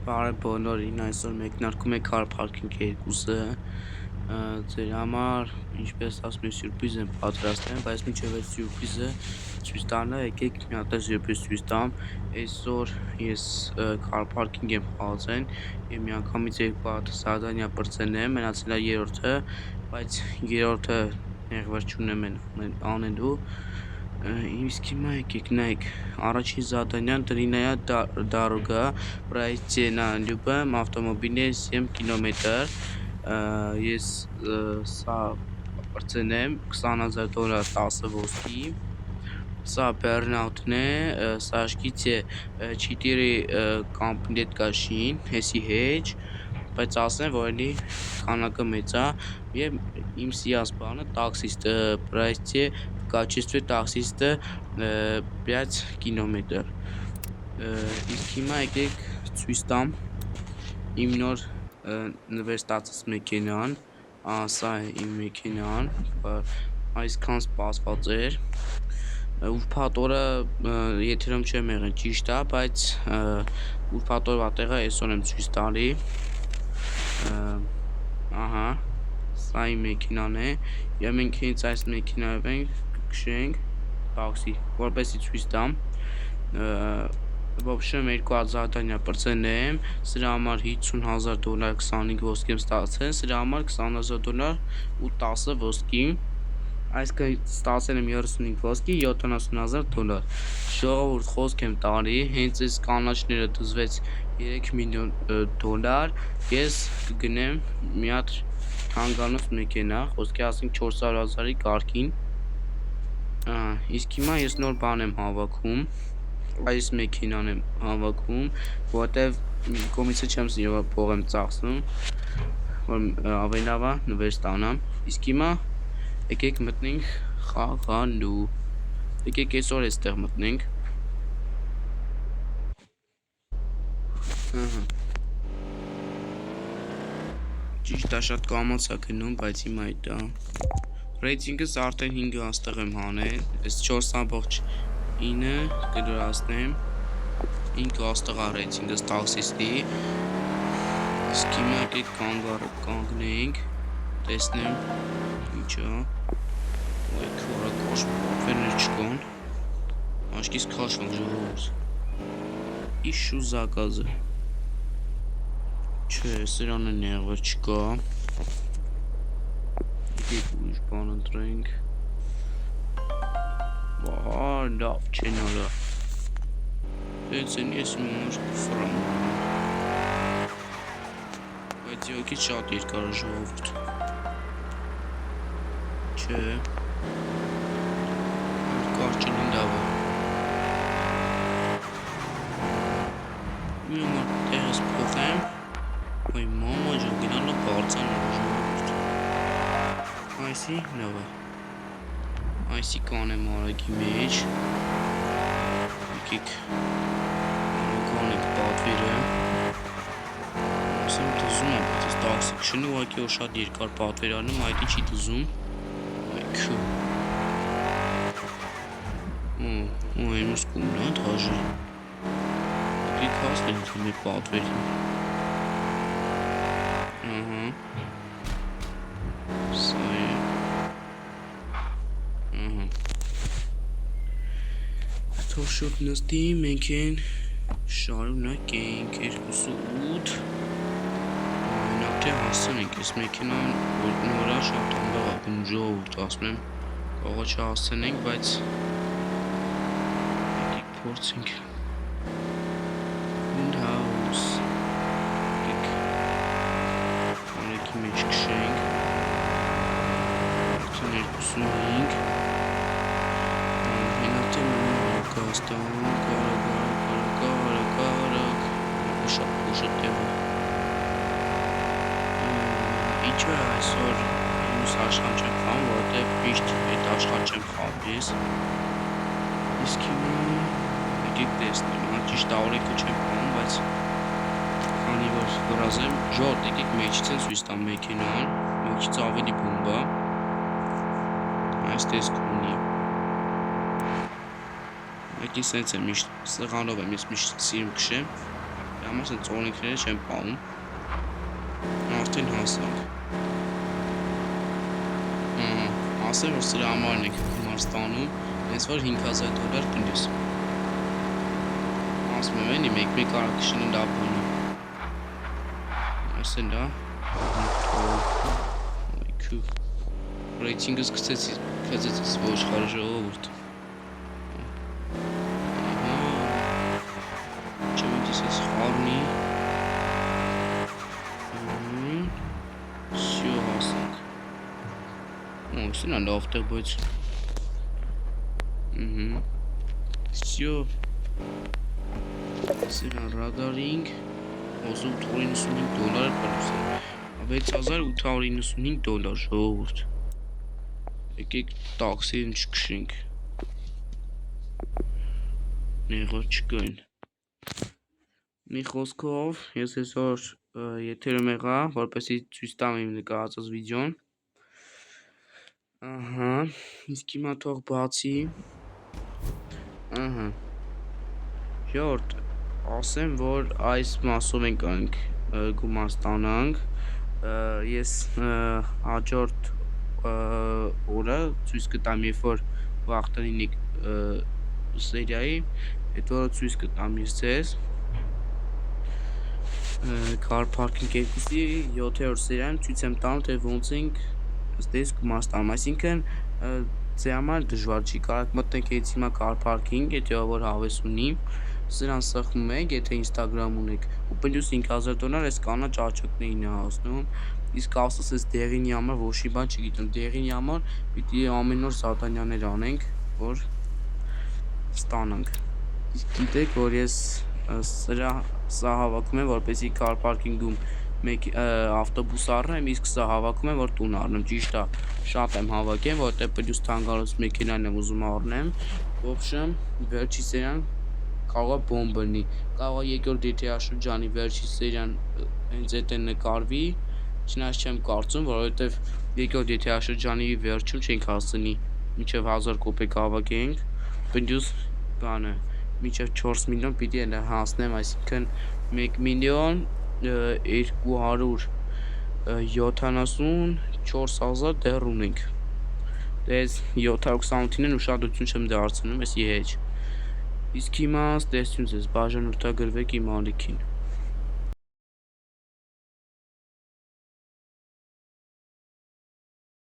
Բարև բոլորին, այսօր մեկնարկում է Car Parking 2-ը, ձեր համար ինչպես ասում եմ սյուրպրիզ եմ պատրաստել, բայց մինչև այդ սյուրպրիզը ցույց տալը եկեք մի հատ սյուրպրիզ ցույց տամ։ Այսօր ես Car Parking եմ խաղացել եւ միանգամից երկու հատ զադանյա բրցել եմ, մնացել է երրորդը, բայց երրորդը նեղվեր չունեմ անելու։ Իսկ հիմա եկեք նայեք, առաջին զադանյան длинная дорога, пройти на любом автомобиле 7 կիլոմետր, ես սա բրցել եմ $20,000 10 ոսկի, սա Burnout-ն է, Сашките 4 комплектка շին, հեսի հետ, բայց ասեմ, որ էլի քանակը մեծ է եւ իմ սիրած բանը տաքսիստը, пройти в качестве таксиста 5 կիլոմետր։ Իսկ հիմա եկեք ցույց տամ իմ նոր նվեր ստացած մեքենան, սա է իմ մեքենան, այսքան սպասված էր։ Ուրբաթ-օրը եթերում չեմ եղել, ճիշտ է, բայց ուրբաթ-օրվա տեղը այսօր եմ ցույց տալի։ Ահա, սա իմ մեքենան է, եւ մենք հենց այս մեքենայով ենք քշենք տաքսի, որպեսզի ցույց տամ։ Ոբշեմ 2 հատ զադանյա բրցել եմ, սրա համար $50,000 25 ոսկի եմ ստացել, սրա համար $20,000 ու 10 ոսկի, այսինքն ստացել եմ 35 ոսկի, $70,000։ Ժողովուրդ խոսք եմ տալի, հենց այս կանաչները դզվեց $3 միլիոն, ես կգնեմ մի հատ թանկանոց մեքենա, խոսքի ասենք 400,000-ի կարգին։ Իսկ հիմա ես նոր բան եմ հավաքում, այս մեքենան եմ հավաքում, որտեվ մի կողմից չեմ սիրում որ փող եմ ծախսում, որ ավելի լավ է նվեր ստանամ։ Իսկ հիմա եկեք մտնենք խաղալու։ Եկեք այսօր էստեղ մտնենք։ Ճիշտ է, շատ կամաց է գնում, բայց հիմա այդ է։ Ռեյտինգս արդեն 5 աստեղ եմ հանել, այս 4.9 կդրացնեմ, 5 աստեղ է ռեյտինգս տաքսիստի։ Իսկ հիմա եկեք կանգնենք, տեսնեմ ինչ է։ Ոյ քորա կոշ պատվերներ չկան, աշկիս քաշվան ժողովուրդ։ Իշու զակազը։ Չէ, սրանը նեղվեր չկա։ Եկեք ուրիշ բան ընտրենք։ Լավ չեն արա։ Դենց են ես իմ համար կֆրամ։ Բայց յոքի շատ երկար է ժողովուրդ։ Չէ։ Երկար չնի լավ է։ Մի համար տեղս փոխեմ։ Ոյ մամա ջան, գնալը բարձան է ժողովուրդ։ Այսի լավ է։ Այսի կանեմ արագի մեջ, եկեք կանենք պատվերը, ասեմ դզում եմ, բայց ես տաքսի քշնի ուղղակի որ շատ երկար պատվեր անում, այդ ինչի դզում, այքու, այնուս կումն է թաժի, եկեք հասնենք թե մեր պատվերին, սա է, թող շոտ նստի, մենք են շարունակենք 2.8 մենակ թե հասցնենք, ես մեքենան որ նորա շատ ամբաղ ակում ժողովուրդ ասում եմ, կողա չհասցնենք, բայց եկեք փորձենք Windhouse եկեք անեկի մեջ քշենք արդեն 2.5 Կաստան, կարակ, շատ տեղ է։ Ինչ է այսօր ինուս աշխան չեմ խաղում, որովհետև միշտ այդ աշխան չեմ խաղում ես։ Իսկ հիմա եկեք տեսնեմ, ճիշտ օրենքը չեմ խաղում, բայց քանի որ գրազեմ, ժողովուրդ եկեք մեջից են ցույց տամ մեքենան, մեջից ավելի բումբ է։ Այս տեսք ունի։ Եկի սենց եմ միշտ սեղանով եմ ես միշտ սիրում քշեմ, համար ասենց օրենքները չեն պահում։ Արդեն հասանք։ Ասեմ, որ սրա համարն եք գումար ստանում, հենց որ $5000 կնդես։ Ասում եմ էնի մեկ արակշինը դա բանը։ Ասեն դա։ Այքու։ Ռեյթինգս կծեցից ոչխարը ժողովուրդ։ Չեմ դիսես խարնի։ Всё հասանք։ Սին ան լավ տեղ բայց։ Всё։ Սին ան ռադարինգ։ Ոզում $95 պլուսը։ $6895 ժողովուրդ։ Եկեք տաքսին չքշենք։ Նեղա չկային։ Մի խոսքով, ես այսօր եթերում եղա, որպեսզի ցույց տամ իմ նկարածած վիդեոն։ Ահա, իսկ հիմա թող բացի։ Ահա։ Ժողովուրդ, ասեմ, որ այս մասով ենք գումար ստանանք։ Ես հաջորդ օրը ցույց կտամ, երբ որ վախտանին սերիայի, հետո ցույց կտամ ես ձեզ Car Parking 2-ի 7-րդ սերիան ցույց եմ տալու, թե ոնց ենք ստես գումար ստանում, այսինքն ձեր համար դժվար չի, կարող մտնեք այս հիմա Car Parking, եթե որ հավես ունի, սրան սխմում եք, եթե Instagram ունեք, ու պլյուս $5000 այս կանաչ աչոկներին է հասնում, իսկ ասես այս դեղինի համար ոչի բան չգիտեմ, դեղինի համար պիտի ամեն օր սատանյաներ անենք, որ ստանանք։ Իսկ գիտեք, որ ես սա հավաքում եմ, որպեսզի Car Parking-ում ավտոբուս առնեմ, իսկ սա հավաքում եմ, որ տուն առնեմ, ճիշտ է, շատ եմ հավաքեմ, որտեղ պլյուս թանգարոց մեքենան եմ ուզում առնեմ, ոբշեմ, վերջի սերիան կարող է բոմբ լինի, կարող է երկրորդ եթերաշրջանի վերջի սերիան հենց այդ է նկարվի, չնայած չեմ կարծում, որովհետև երկրորդ եթերաշրջանի վերջում չենք հասնի, մինչև 1000 կոպեկ հավաքենք, պլյուս բանը, մինչև 4 միլիոն պիտի հասնեմ, այսինքն 1,274,000 դեռ ունենք։ Դες 728-ին ուշադրություն չեմ դարձնում, էսի հեչ։ Իսկ հիմա ստեսություն ձեզ, բաժանորդագրվեք իմ ալիքին։